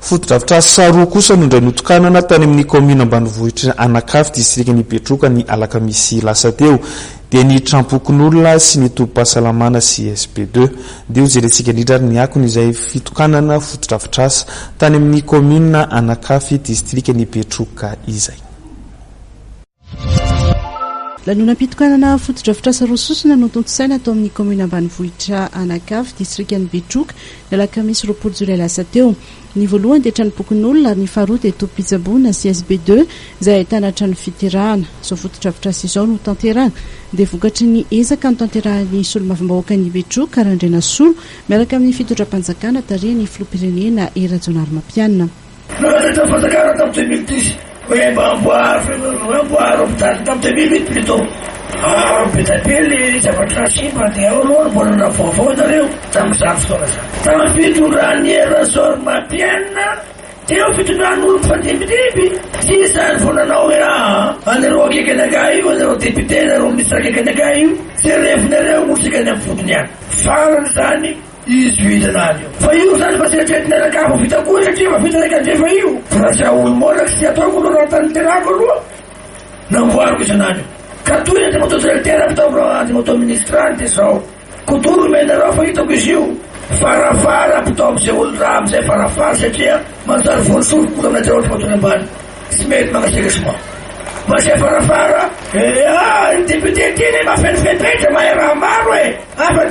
Foto-dravitra saroa kosa nondray notokanana tany amin'ny commune ambanivohitra Anakafy distrikny Betroka ny alakamisy lasa teo dia ny trampokon'olona sy ny tobim-pahasalamana CSP2 dia hojerentsika indrindra ny akony izay fitokanana foto-dravitrasa tany amin'ny commune Anakafy distrikny Betroka izay. Lanonam-pitokanana foto-dravitrasa roa sosona no tontosaina atao amin'ny commune ambanivohitra Anakafy distrikny Betroka ny alakamisy 20 jolay lasa teo. Ny voalohany dia tranompokon'olona ary ny faharoa dia tobim-pitsaboana CSB2 izay ahitana trano fiterahana. Izao foto-dravitrasa izao no tanterahana dia vokatry ny ezaka ny tanterahan'ny solomavim-bahoaka ny Betroka Karandrena Solo miaraka amin'ny fitondram-panjakana tarihany filoham-pirenena Erajonary Mampianina. Oui, boire hôpital tam 2008 plutôt. Petapele, zavatra simba dia bonana vaovao nareo tamin'izany fotoana izany. Tamin'ny fitondran'ny Erajonary Mampianina dia fitondran'olo mifandimbidiby. Tsy izany vao nanao hoe anareo akaiky anakay io, anareo député, anareo ministre akaiky anakay io. Tsy refinareo osika any amin'ny fotony any. Farany zany izy vitanany io. Fa io zany fa tsy eritreretina anakafo vita koa satria fa vita anakay andrefa io. Fa tsy olo molaky tsy ataoko aloha raha tany terako aloha. Namboariko isanany io. Ka toy ny atao directeur atao ministrany dia zao. Kotoro menareo fa hitako izy io. Farafara apitao am'izay olo raha am'izay farafara satria manjary voasolo koa amin'izay ohatra matony ambany. Tsy mety magnasiaka soma. Masay farafara, député tiny mafenifepetra mahay raha maro e. Fa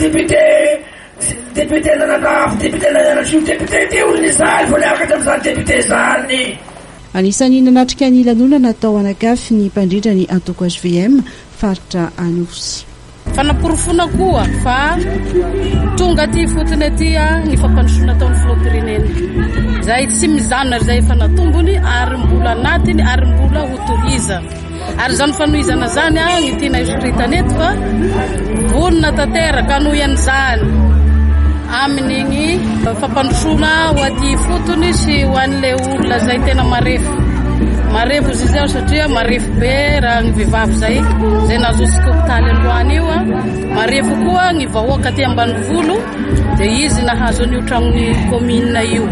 député nananafo, député nananatrio, député ty olo nizaly vao niakatra amin'izany député zany. Anisan'ny nanatrika ny lanonana atao Anakafy ny mpandrindra ny antoko HVM faritra Anosy. Fanaporofona koa fa tonga ty fotony aty ny fampandrosoana ataon'ny filoham-pirenena. Zay tsy mijanona zay efa natombony ary mbola anatiny ary mbola hotohiza. Ary zany fanohizana zany ny tiana isoritana eto fa vonona tanteraka anoyan'izany amin'igny fampandrosoana ho aty fotony sy ho an'ilay olona zay tena marefo izy zao satria marefo be raha ny vehivavy zay nazosika hopitaly androany io marefo koa ny vahoaka aty ambanivolo dia izy nahazo an'io tragnony commune io.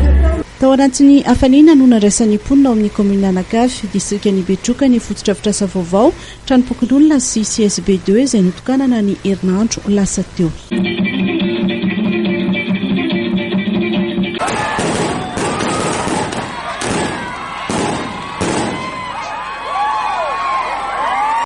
Tao anatin'ny hafanina no nandraisan'ny mponina ao amin'ny commune Anakafy distrikny Betroka ny foto-dravitrasa vaovao tranompokon'olona sy CSB2 izay notokanana ny herinandro lasa teo.